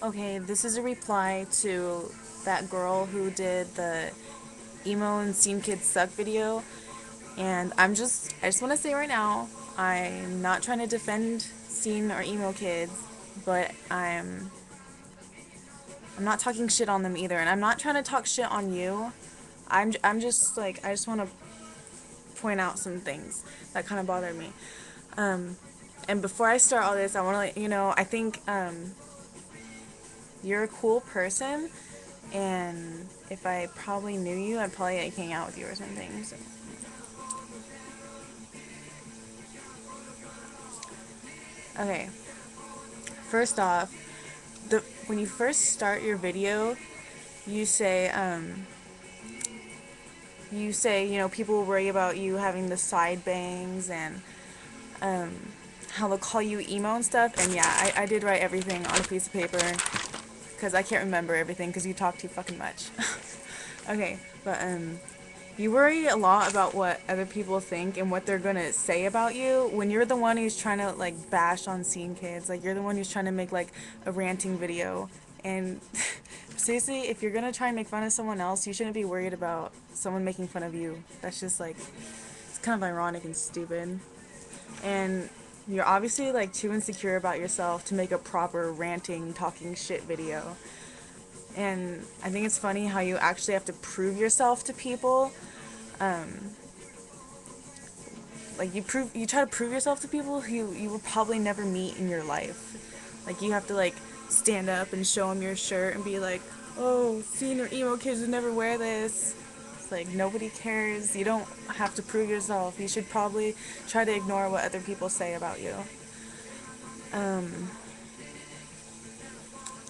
Okay, this is a reply to that girl who did the emo and scene kids suck video. And I just want to say right now, I'm not trying to defend scene or emo kids, but I'm not talking shit on them either. And I'm not trying to talk shit on you. I'm just like, I just want to point out some things that kind of bother me. Um, and before I start all this, I want to let you know, I think you're a cool person, and if I probably knew you, I'd probably like hang out with you or something. So, okay. First off, the when you first start your video, you say people worry about you having the side bangs and um, how they'll call you emo and stuff. And yeah, I did write everything on a piece of paper because I can't remember everything because you talk too fucking much. Okay, but you worry a lot about what other people think and what they're gonna say about you when you're the one who's trying to like bash on scene kids. Like you're the one who's trying to make like a ranting video. And seriously, if you're gonna try and make fun of someone else, you shouldn't be worried about someone making fun of you. That's just like it's kind of ironic and stupid. And you're obviously like too insecure about yourself to make a proper ranting, talking shit video. And I think it's funny how you actually have to prove yourself to people. Um, like you try to prove yourself to people who you will probably never meet in your life. Like you have to like stand up and show them your shirt and be like, oh, senior emo kids would never wear this. It's like nobody cares. You don't have to prove yourself. You should probably try to ignore what other people say about you. Um,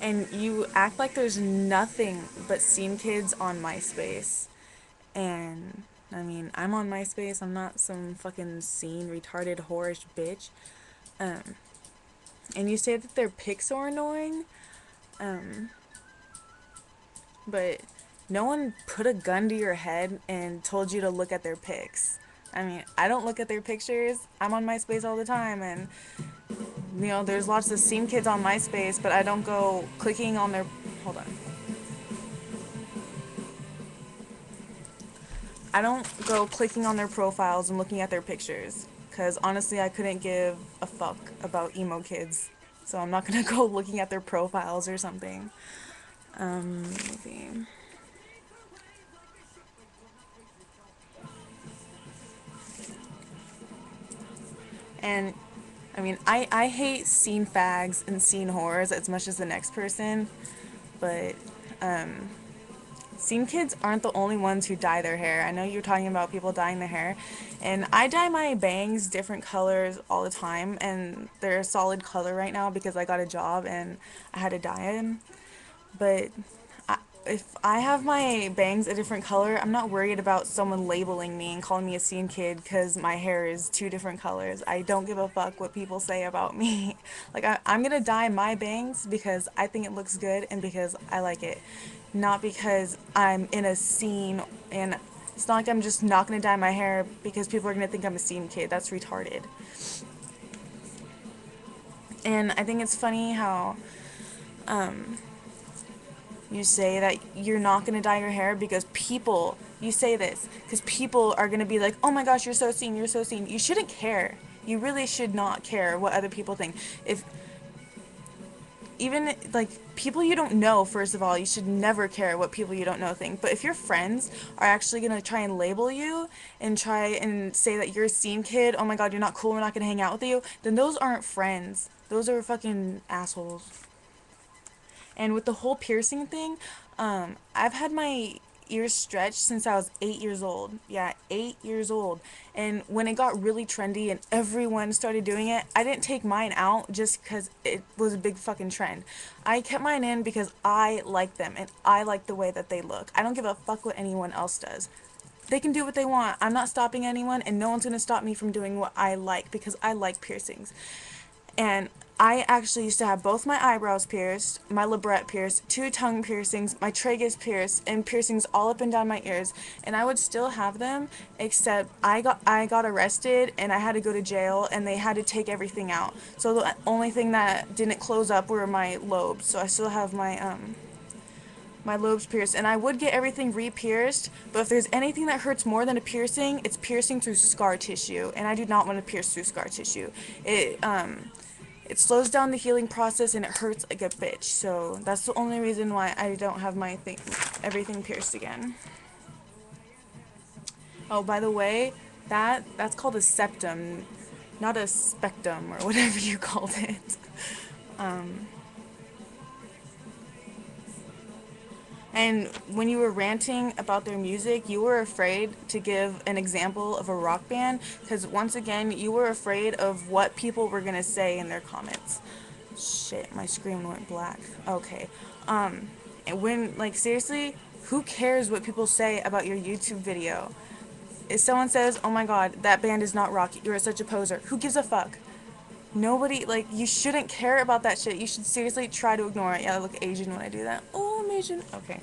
and you act like there's nothing but scene kids on MySpace. And I mean, I'm on MySpace. I'm not some fucking scene retarded whorish bitch. Um, and you say that their pics are annoying, um, but no one put a gun to your head and told you to look at their pics. I mean, I don't look at their pictures. I'm on MySpace all the time, and there's lots of scene kids on MySpace, but I don't go clicking on their. Hold on. I don't go clicking on their profiles and looking at their pictures, because honestly, I couldn't give a fuck about emo kids. So I'm not gonna go looking at their profiles or something. Maybe. And I mean, I hate scene fags and scene whores as much as the next person, but um, scene kids aren't the only ones who dye their hair. I know you're talking about people dyeing their hair, and I dye my bangs different colors all the time, and they're a solid color right now because I got a job and I had to dye them. But if I have my bangs a different color, I'm not worried about someone labeling me and calling me a scene kid because my hair is two different colors. I don't give a fuck what people say about me. Like, I'm gonna dye my bangs because I think it looks good and because I like it, not because I'm in a scene. And it's not like I'm just not gonna dye my hair because people are gonna think I'm a scene kid. That's retarded. And I think it's funny how you say that you're not going to dye your hair because people, you say this because people are going to be like, oh my gosh, you're so seen, you're so seen. You shouldn't care. You really should not care what other people think. If even like people you don't know, first of all, you should never care what people you don't know think. But if your friends are actually going to try and label you and try and say that you're a scene kid, oh my god, you're not cool, we're not going to hang out with you, then those aren't friends. Those are fucking assholes. And with the whole piercing thing, I've had my ears stretched since I was 8 years old. Yeah, 8 years old. And when it got really trendy and everyone started doing it, I didn't take mine out just because it was a big fucking trend. I kept mine in because I like them and I like the way that they look. I don't give a fuck what anyone else does. They can do what they want. I'm not stopping anyone, and no one's gonna stop me from doing what I like because I like piercings. And I actually used to have both my eyebrows pierced, my labret pierced, 2 tongue piercings, my tragus pierced, and piercings all up and down my ears, and I would still have them, except I got arrested and I had to go to jail and they had to take everything out. So the only thing that didn't close up were my lobes. So I still have my lobes pierced, and I would get everything re-pierced, but if there's anything that hurts more than a piercing, it's piercing through scar tissue, and I do not want to pierce through scar tissue. It slows down the healing process and it hurts like a bitch. So that's the only reason why I don't have my everything pierced again. Oh, by the way, that's called a septum, not a spectum or whatever you called it. And when you were ranting about their music, you were afraid to give an example of a rock band because once again, you were afraid of what people were going to say in their comments. Shit, my screen went black. Okay. And when, like, seriously, who cares what people say about your YouTube video? If someone says, oh my god, that band is not rock, you're such a poser, who gives a fuck? Nobody, like, you shouldn't care about that shit. You should seriously try to ignore it. Yeah, I look Asian when I do that. Oh, I'm Asian. Okay.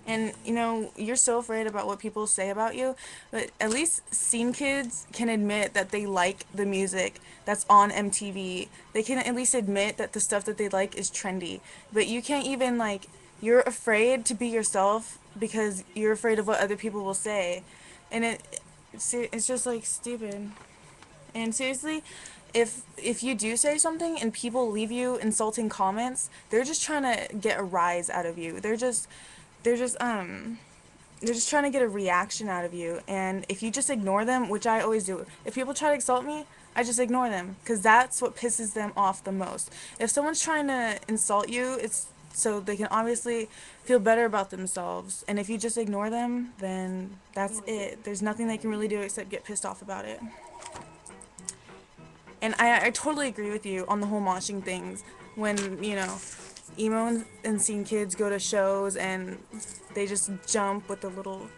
And, you know, you're so afraid about what people say about you, but at least scene kids can admit that they like the music that's on MTV. They can at least admit that the stuff that they like is trendy. But you can't even, like, you're afraid to be yourself because you're afraid of what other people will say. And it's just, like, stupid. And seriously, if you do say something and people leave you insulting comments, they're just trying to get a rise out of you. They're just they're just trying to get a reaction out of you. And if you just ignore them, which I always do, if people try to insult me, I just ignore them because that's what pisses them off the most. If someone's trying to insult you, it's so they can obviously feel better about themselves. And if you just ignore them, then that's it. There's nothing they can really do except get pissed off about it. And I totally agree with you on the whole moshing things. When, you know, emo and scene kids go to shows and they just jump with the little...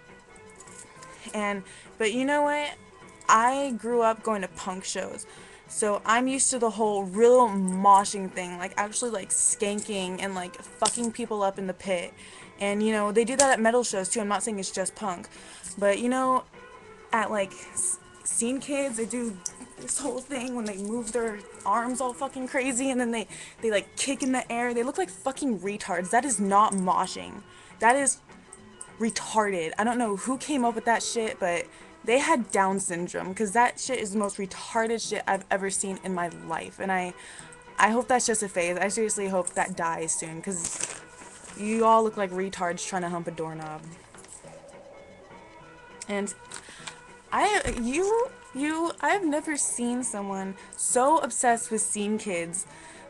But you know what? I grew up going to punk shows. So I'm used to the whole real moshing thing. Like, actually, like, skanking and, like, fucking people up in the pit. And, you know, they do that at metal shows, too. I'm not saying it's just punk. But, you know, at, like, scene kids, they do this whole thing when they move their arms all fucking crazy and then they like kick in the air. They look like fucking retards. That is not moshing. That is retarded. I don't know who came up with that shit, but they had Down syndrome because that shit is the most retarded shit I've ever seen in my life. And I hope that's just a phase. I seriously hope that dies soon because you all look like retards trying to hump a doorknob. And I've never seen someone so obsessed with scene kids.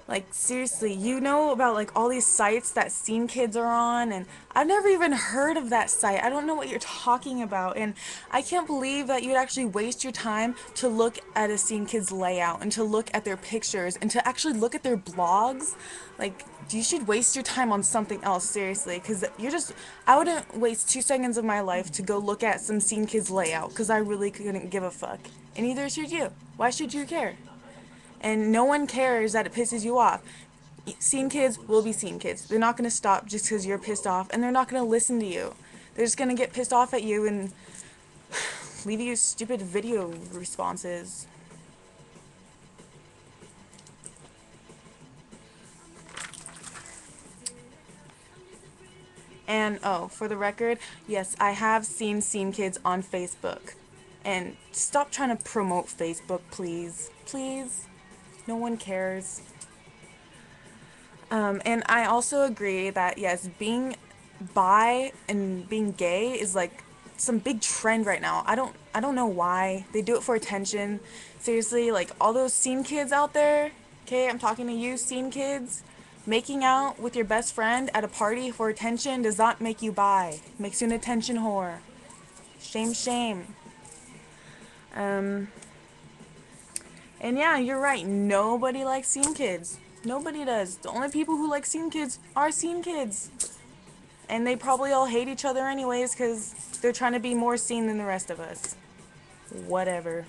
Like, seriously, you know about, like, all these sites that scene kids are on, and I've never even heard of that site. I don't know what you're talking about, and I can't believe that you'd actually waste your time to look at a scene kid's layout, and to look at their pictures, and to actually look at their blogs. Like, you should waste your time on something else, seriously, because I wouldn't waste 2 seconds of my life to go look at some scene kid's layout, because I really couldn't give a fuck. And neither should you. Why should you care? And no one cares that it pisses you off. Scene kids will be scene kids. They're not going to stop just because you're pissed off, and they're not going to listen to you. They're just going to get pissed off at you and leave you stupid video responses. And, oh, for the record, yes, I have seen scene kids on Facebook. And stop trying to promote Facebook, please. Please. No one cares. And I also agree that, yes, being bi and being gay is, like, some big trend right now. I don't know why. They do it for attention. Seriously, like, all those scene kids out there, okay, I'm talking to you, scene kids. Making out with your best friend at a party for attention does not make you bi. It makes you an attention whore. Shame, shame. And yeah, you're right. Nobody likes scene kids. Nobody does. The only people who like scene kids are scene kids. And they probably all hate each other anyways because they're trying to be more seen than the rest of us. Whatever.